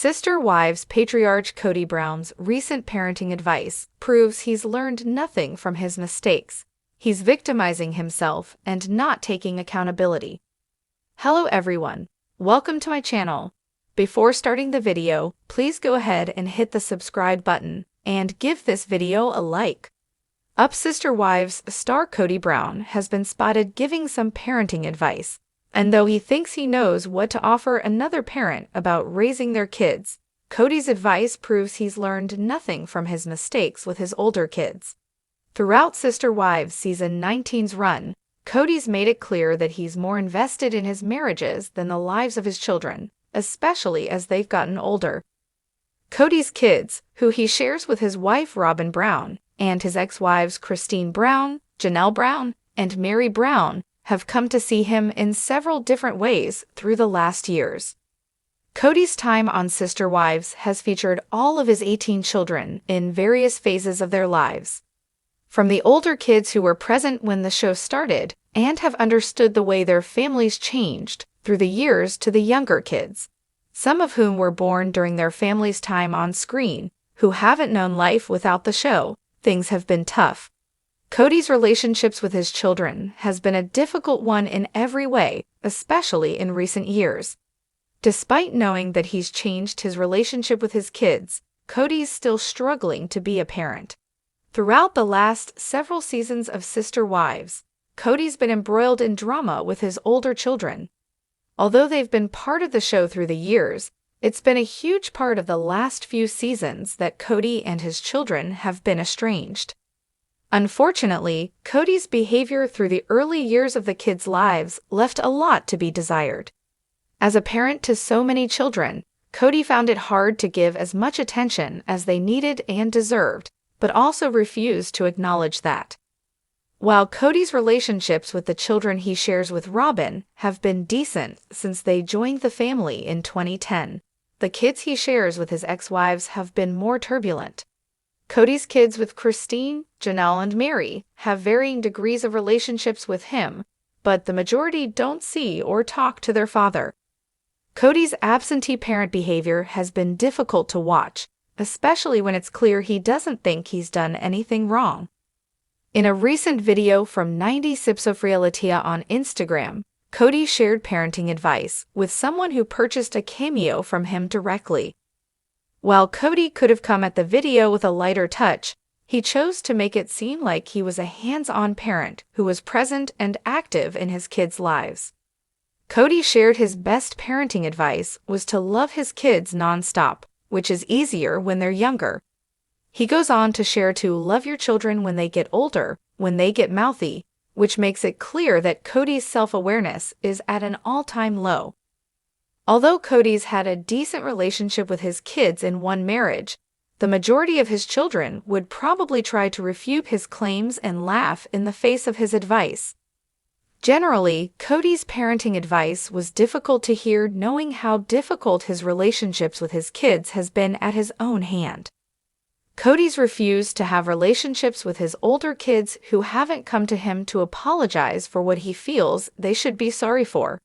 Sister Wives patriarch Kody Brown's recent parenting advice proves he's learned nothing from his mistakes. He's victimizing himself and not taking accountability. Hello everyone, welcome to my channel. Before starting the video, please go ahead and hit the subscribe button and give this video a like. Sister Wives star Kody Brown has been spotted giving some parenting advice. And though he thinks he knows what to offer another parent about raising their kids, Kody's advice proves he's learned nothing from his mistakes with his older kids. Throughout Sister Wives Season 19's run, Kody's made it clear that he's more invested in his marriages than the lives of his children, especially as they've gotten older. Kody's kids, who he shares with his wife Robyn Brown, and his ex-wives Christine Brown, Janelle Brown, and Mary Brown, have come to see him in several different ways through the last years. Kody's time on Sister Wives has featured all of his 18 children in various phases of their lives. From the older kids who were present when the show started and have understood the way their families changed through the years to the younger kids, some of whom were born during their family's time on screen, who haven't known life without the show, things have been tough. Kody's relationships with his children has been a difficult one in every way, especially in recent years. Despite knowing that he's changed his relationship with his kids, Kody's still struggling to be a parent. Throughout the last several seasons of Sister Wives, Kody's been embroiled in drama with his older children. Although they've been part of the show through the years, it's been a huge part of the last few seasons that Kody and his children have been estranged. Unfortunately, Kody's behavior through the early years of the kids' lives left a lot to be desired. As a parent to so many children, Kody found it hard to give as much attention as they needed and deserved, but also refused to acknowledge that. While Kody's relationships with the children he shares with Robyn have been decent since they joined the family in 2010, the kids he shares with his ex-wives have been more turbulent. Kody's kids with Christine, Janelle, and Mary have varying degrees of relationships with him, but the majority don't see or talk to their father. Kody's absentee parent behavior has been difficult to watch, especially when it's clear he doesn't think he's done anything wrong. In a recent video from 90 Sips of Realitia on Instagram, Kody shared parenting advice with someone who purchased a cameo from him directly. While Kody could have come at the video with a lighter touch, he chose to make it seem like he was a hands-on parent who was present and active in his kids' lives. Kody shared his best parenting advice was to love his kids non-stop, which is easier when they're younger. He goes on to share to love your children when they get older, when they get mouthy, which makes it clear that Kody's self-awareness is at an all-time low. Although Kody's had a decent relationship with his kids in one marriage, the majority of his children would probably try to refute his claims and laugh in the face of his advice. Generally, Kody's parenting advice was difficult to hear knowing how difficult his relationships with his kids has been at his own hand. Kody's refused to have relationships with his older kids who haven't come to him to apologize for what he feels they should be sorry for.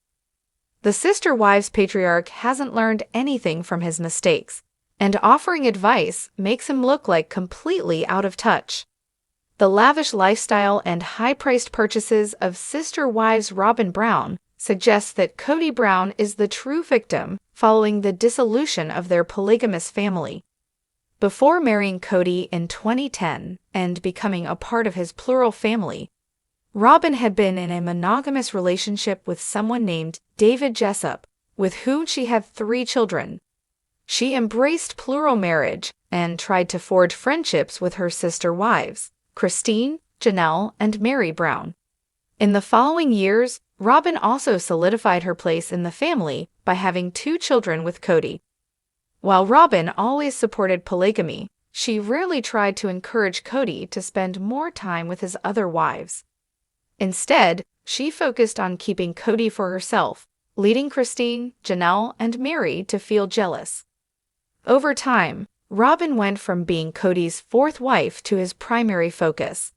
The Sister Wives patriarch hasn't learned anything from his mistakes, and offering advice makes him look like completely out of touch. The lavish lifestyle and high-priced purchases of Sister Wives Robyn Brown suggests that Kody Brown is the true victim following the dissolution of their polygamous family. Before marrying Kody in 2010 and becoming a part of his plural family, Robyn had been in a monogamous relationship with someone named David Jessup, with whom she had 3 children. She embraced plural marriage and tried to forge friendships with her sister wives, Christine, Janelle, and Mary Brown. In the following years, Robyn also solidified her place in the family by having 2 children with Kody. While Robyn always supported polygamy, she rarely tried to encourage Kody to spend more time with his other wives. Instead, she focused on keeping Kody for herself, leading Christine, Janelle, and Mary to feel jealous. Over time, Robyn went from being Kody's 4th wife to his primary focus.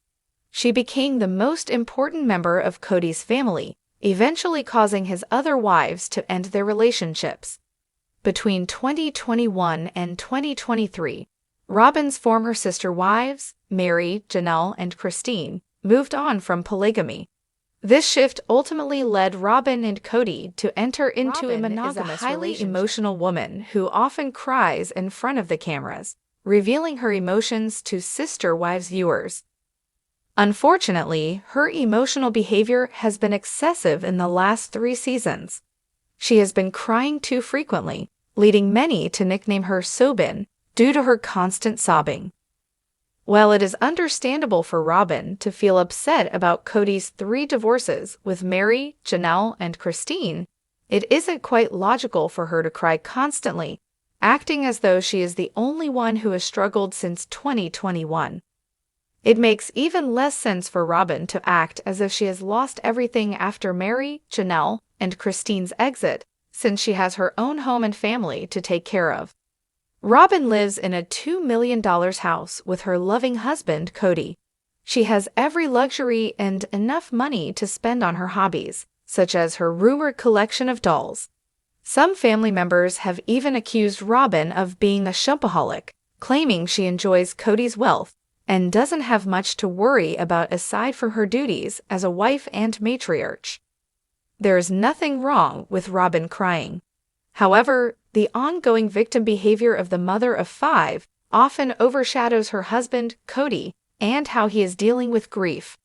She became the most important member of Kody's family, eventually causing his other wives to end their relationships. Between 2021 and 2023, Robyn's former sister wives, Mary, Janelle, and Christine, moved on from polygamy. This shift ultimately led Robyn and Cody to enter into a monogamous highly emotional woman who often cries in front of the cameras, revealing her emotions to sister wives viewers. Unfortunately, her emotional behavior has been excessive in the last 3 seasons. She has been crying too frequently, leading many to nickname her Robyn due to her constant sobbing. While it is understandable for Robyn to feel upset about Cody's 3 divorces with Mary, Janelle, and Christine, it isn't quite logical for her to cry constantly, acting as though she is the only one who has struggled since 2021. It makes even less sense for Robyn to act as if she has lost everything after Mary, Janelle, and Christine's exit, since she has her own home and family to take care of. Robyn lives in a $2 million house with her loving husband, Cody. She has every luxury and enough money to spend on her hobbies, such as her rumored collection of dolls. Some family members have even accused Robyn of being a shopaholic, claiming she enjoys Cody's wealth and doesn't have much to worry about aside from her duties as a wife and matriarch. There is nothing wrong with Robyn crying. However, the ongoing victim behavior of the mother of 5 often overshadows her husband, Cody, and how he is dealing with grief.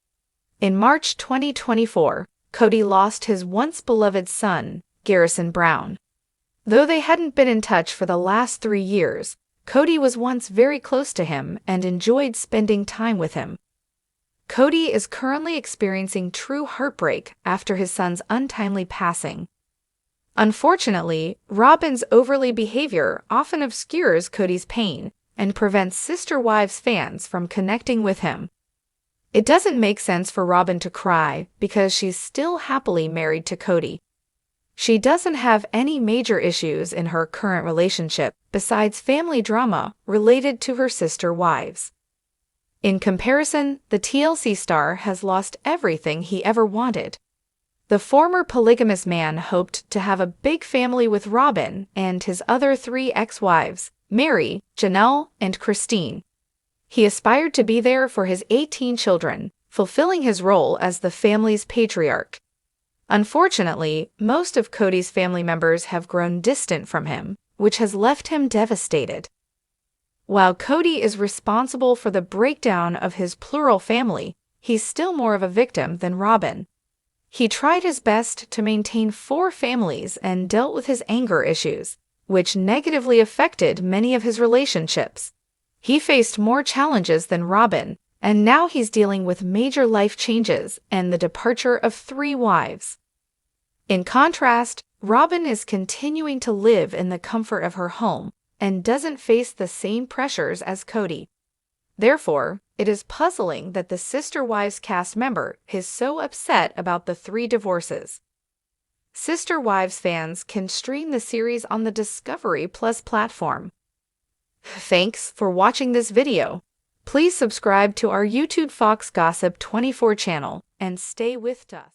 In March 2024, Cody lost his once-beloved son, Garrison Brown. Though they hadn't been in touch for the last 3 years, Cody was once very close to him and enjoyed spending time with him. Cody is currently experiencing true heartbreak after his son's untimely passing. Unfortunately, Robyn's overly behavior often obscures Cody's pain and prevents Sister Wives fans from connecting with him. It doesn't make sense for Robyn to cry because she's still happily married to Cody. She doesn't have any major issues in her current relationship besides family drama related to her sister wives. In comparison, the TLC star has lost everything he ever wanted. The former polygamous man hoped to have a big family with Robyn and his other 3 ex-wives, Mary, Janelle, and Christine. He aspired to be there for his 18 children, fulfilling his role as the family's patriarch. Unfortunately, most of Cody's family members have grown distant from him, which has left him devastated. While Cody is responsible for the breakdown of his plural family, he's still more of a victim than Robyn. He tried his best to maintain 4 families and dealt with his anger issues, which negatively affected many of his relationships. He faced more challenges than Robyn, and now he's dealing with major life changes and the departure of 3 wives. In contrast, Robyn is continuing to live in the comfort of her home and doesn't face the same pressures as Cody. Therefore, it is puzzling that the Sister Wives cast member is so upset about the 3 divorces. Sister Wives fans can stream the series on the Discovery Plus platform. Thanks for watching this video. Please subscribe to our YouTube Fox Gossip 24 channel and stay with us.